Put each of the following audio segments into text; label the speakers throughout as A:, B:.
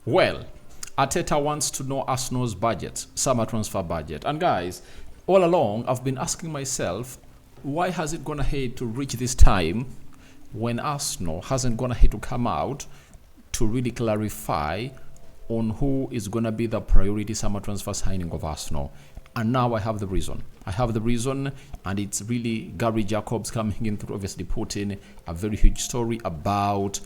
A: Well, Arteta wants to know Arsenal's budget, summer transfer budget. And guys, all along I've been asking myself, why has it gone ahead to reach this time when Arsenal hasn't gone ahead to come out to really clarify on who is going to be the priority summer transfer signing of Arsenal? And now I have the reason. And it's really Gary Jacobs coming in to obviously put in a very huge story about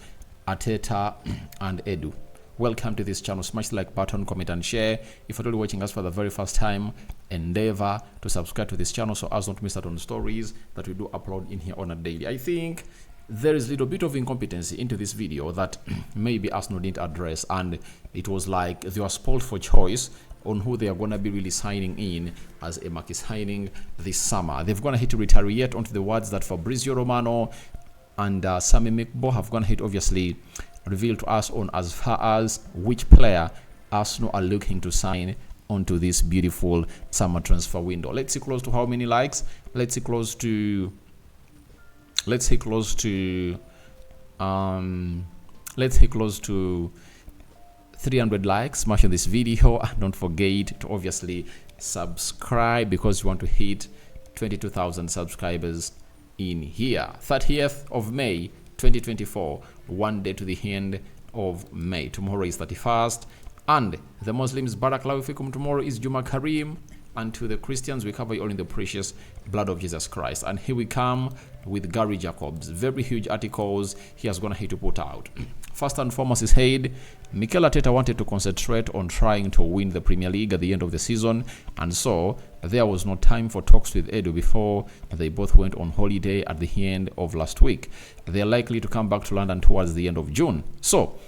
A: Arteta and Edu. Welcome to this channel. Smash the like button, comment and share. If you're watching us for the very first time, endeavor to subscribe to this channel so as not to miss out on the stories that we do upload in here on a daily. I think there is a little bit of incompetency into this video that maybe Arsenal didn't address, and it was like they were spoiled for choice on who they are going to be really signing in as a marquee signing this summer. They've gone ahead to retaliate onto the words that Fabrizio Romano and Sammy McBo have gone ahead obviously revealed to us on as far as which player Arsenal are looking to sign onto this beautiful summer transfer window. Let's see close to how many likes. Let's say close to 300 likes. Smash on this video and don't forget to obviously subscribe because you want to hit 22,000 subscribers in here. 30th of May 2024, one day to the end of May. Tomorrow is 31st, and the Muslims Barakallahu fikum. Tomorrow is Juma Kareem, and to the Christians we cover you all in the precious blood of Jesus Christ. And here we come with Gary Jacobs. Very huge articles he has gone ahead to put out. First and foremost is head. Mikel Arteta wanted to concentrate on trying to win the Premier League at the end of the season, and so there was no time for talks with Edu before they both went on holiday at the end of last week. They are likely to come back to London towards the end of June. So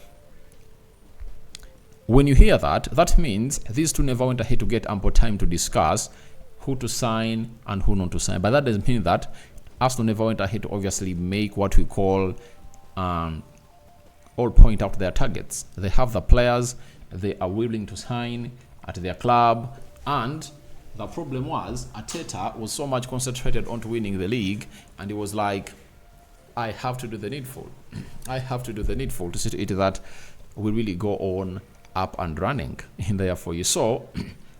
A: when you hear that, that means these two never went ahead to get ample time to discuss who to sign and who not to sign. But that doesn't mean that Arsenal never went ahead to obviously make what we call all point out their targets. They have the players they are willing to sign at their club, and the problem was Arteta was so much concentrated on winning the league, and it was like, I have to do the needful. I have to do the needful to see to it that we really go on up and running in there for you. So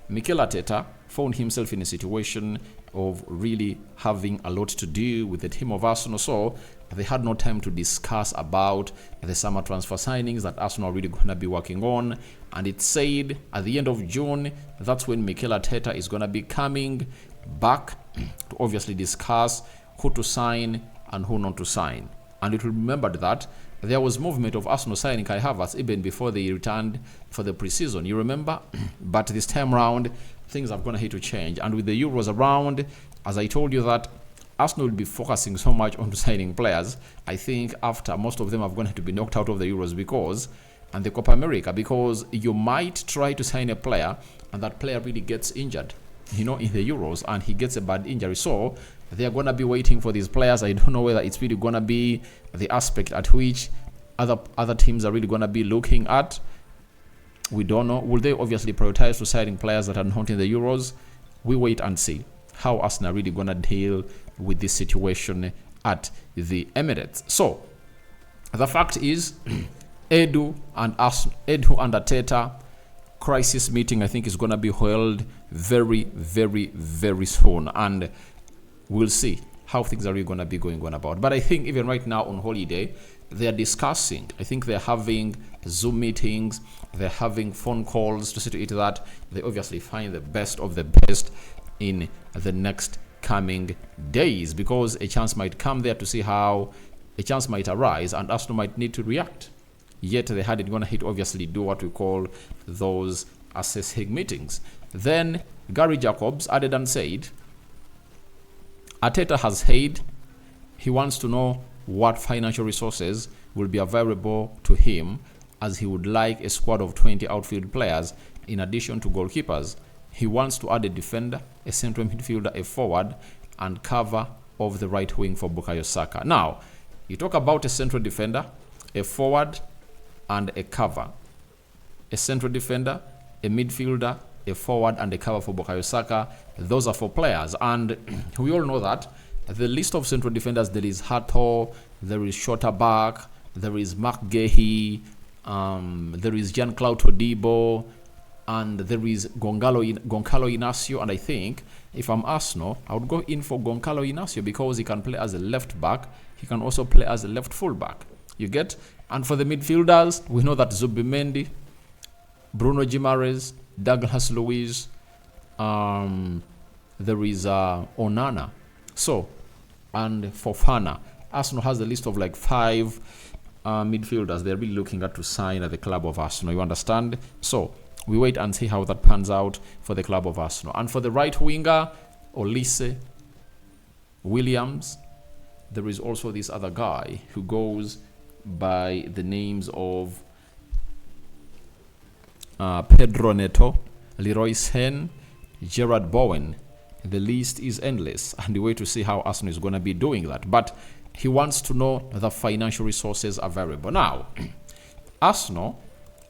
A: Mikel Arteta found himself in a situation of really having a lot to do with the team of Arsenal, so they had no time to discuss about the summer transfer signings that Arsenal are really going to be working on. And it said at the end of June, that's when Mikel Arteta is going to be coming back to obviously discuss who to sign and who not to sign. And it will be remembered that there was movement of Arsenal signing Kai Havertz even before they returned for the preseason. You remember? But this time around, things have gone ahead to change. And with the Euros around, as I told you that Arsenal will be focusing so much on signing players, I think after most of them have gone ahead to be knocked out of the Euros and the Copa America, because you might try to sign a player and that player really gets injured, in the Euros, and he gets a bad injury. So they are going to be waiting for these players. I don't know whether it's really going to be the aspect at which other teams are really going to be looking at. We don't know. Will they obviously prioritize to signing players that are not in the Euros? We wait and see how Arsenal are really going to deal with this situation at the Emirates. So the fact is, Edu and Arteta crisis meeting, I think, is going to be held very, very, very soon, and we'll see how things are really going to be going on about. But I think even right now on holiday, they are discussing. I think they're having Zoom meetings, they're having phone calls to see to it that they obviously find the best of the best in the next coming days, because a chance might come there to see how a chance might arise and Arsenal might need to react. Yet they hadn't gone ahead to obviously do what we call those assessing meetings. Then Gary Jacobs added and said, Arteta has said he wants to know what financial resources will be available to him, as he would like a squad of 20 outfield players in addition to goalkeepers. He wants to add a defender, a central midfielder, a forward, and cover of the right wing for Bukayo Saka. Now, you talk about a central defender, a forward, and a cover. A central defender, a midfielder, a forward, and a cover for Bukayo Saka. Those are for players. And we all know that the list of central defenders, there is Hato, there is Shotterback, there is Mark Gehi, There is Giancarlo Todibo, and there is Goncalo Inacio. And I think if I'm Arsenal, I would go in for Goncalo Inacio because he can play as a left back. He can also play as a left full back. You get? And for the midfielders, we know that Zubimendi, Bruno Guimaraes, Douglas Luiz, there is Onana. So, and Fofana. Arsenal has a list of like 5 midfielders they're really looking at to sign at the club of Arsenal. You understand? So, we wait and see how that pans out for the club of Arsenal. And for the right winger, Olise, Williams, there is also this other guy who goes by the names of Pedro Neto, Leroy Sen, Gerard Bowen. The list is endless, and we wait to see how Arsenal is going to be doing that. But he wants to know the financial resources available. Now, Arsenal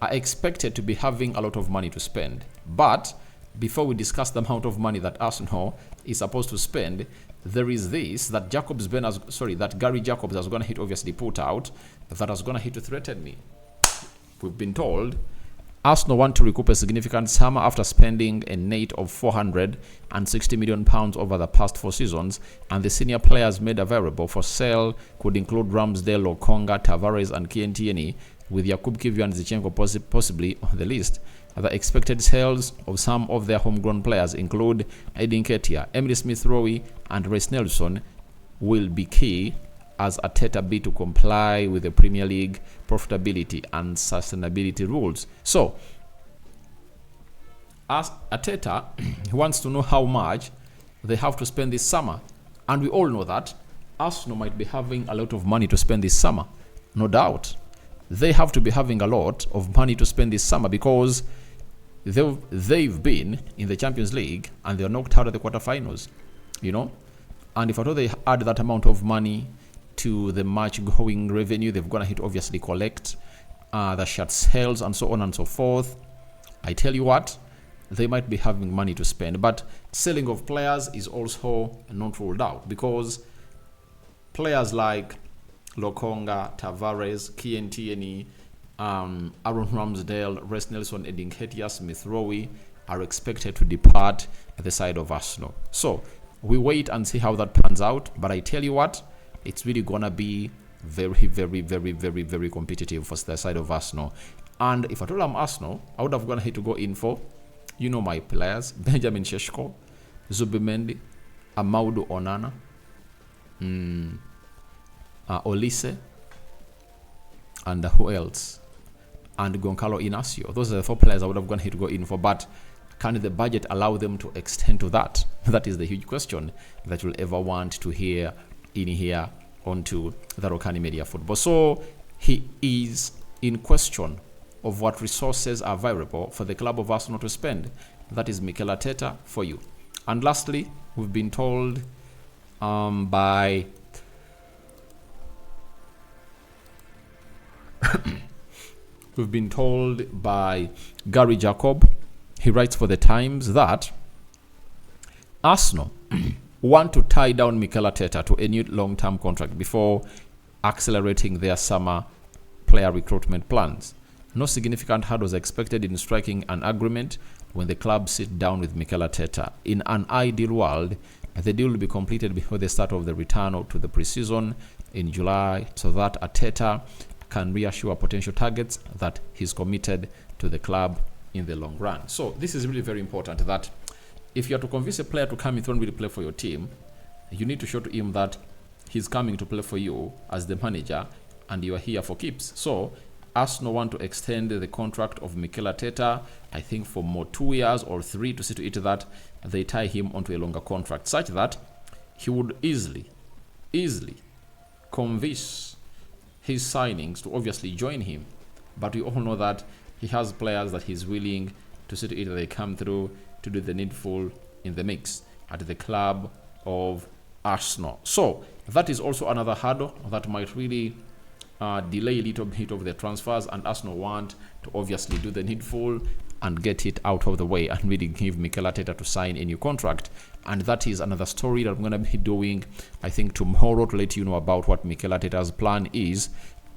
A: are expected to be having a lot of money to spend. But before we discuss the amount of money that Arsenal is supposed to spend, there is this that Gary Jacobs has going to hit obviously put out that has going to hit to threaten me. We've been told Arsenal want to recoup a significant sum after spending a net of £460 million over the past 4 seasons, and the senior players made available for sale could include Ramsdale, Lokonga, Tavares, and Kientieni, with Jakub Kivior and Zinchenko possibly on the list. The expected sales of some of their homegrown players include Edin Ketia, Emily Smith-Rowe, and Reece Nelson will be key as Arteta bid to comply with the Premier League profitability and sustainability rules. So, as Arteta wants to know how much they have to spend this summer. And we all know that Arsenal might be having a lot of money to spend this summer. No doubt. They have to be having a lot of money to spend this summer because they've been in the Champions League and they're knocked out of the quarterfinals, you know. And if at all they add that amount of money to the match-going revenue, they're going to hit obviously collect the shirt sales and so on and so forth. I tell you what, they might be having money to spend. But selling of players is also not ruled out because players like Lokonga, Tavares, Kientieni, Aaron Ramsdale, Reece Nelson, Edin Ketia, Smith-Rowe are expected to depart at the side of Arsenal. So we wait and see how that pans out. But I tell you what, it's really gonna be very, very, very, very, very competitive for the side of Arsenal. And if I told I'm Arsenal, I would have gone ahead to go in for, you know, my players: Benjamin Sesko, Zubimendi, Amadou Onana, Olise, and who else? And Goncalo Inacio. Those are the 4 players I would have gone ahead to go in for. But can the budget allow them to extend to that? That is the huge question that you'll ever want to hear in here onto the Rokani Media Football. So he is in question of what resources are available for the club of Arsenal to spend. That is Mikel Arteta for you. And lastly, we've been told by Gary Jacob. He writes for the Times that Arsenal want to tie down Mikel Arteta to a new long-term contract before accelerating their summer player recruitment plans. No significant hurdles expected in striking an agreement when the club sit down with Mikel Arteta. In an ideal world, the deal will be completed before the start of the return to the preseason in July, so that Arteta can reassure potential targets that he's committed to the club in the long run. So this is really very important, that if you are to convince a player to come in and really play for your team, you need to show to him that he's coming to play for you as the manager and you are here for keeps. So Arsenal want to extend the contract of Mikel Arteta, I think for more 2 years or 3, to see to it that they tie him onto a longer contract, such that he would easily convince his signings to obviously join him. But we all know that he has players that he's willing to see to it that they come through to do the needful in the mix at the club of Arsenal. So that is also another hurdle that might really delay a little bit of the transfers, and Arsenal want to obviously do the needful and get it out of the way and really give Mikel Arteta to sign a new contract. And that is another story that I'm going to be doing, I think, tomorrow, to let you know about what Mikel Arteta's plan is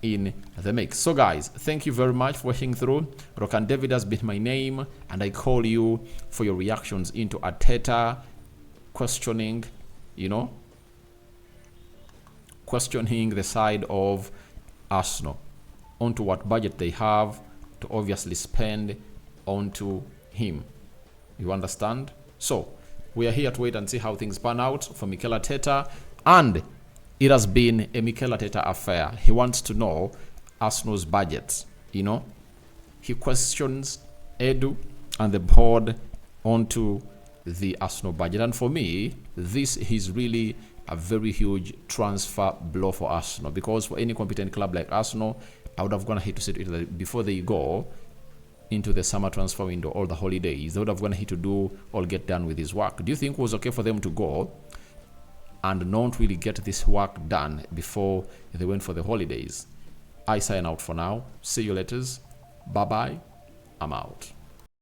A: in the mix. So guys, thank you very much for watching through. Rokani David has been my name, and I call you for your reactions into Arteta questioning, questioning the side of Arsenal onto what budget they have to obviously spend onto him. You understand? So we are here to wait and see how things pan out for Mikel Arteta, and it has been a Mikel Arteta affair. He wants to know Arsenal's budget. He questions Edu and the board onto the Arsenal budget, and for me, this is really a very huge transfer blow for Arsenal, because for any competent club like Arsenal, I would have gone ahead to say it before they go into the summer transfer window or the holidays. They would have gone ahead to do or get done with this work. Do you think it was okay for them to go and not really get this work done before they went for the holidays? I sign out for now. See you later. Bye bye. I'm out.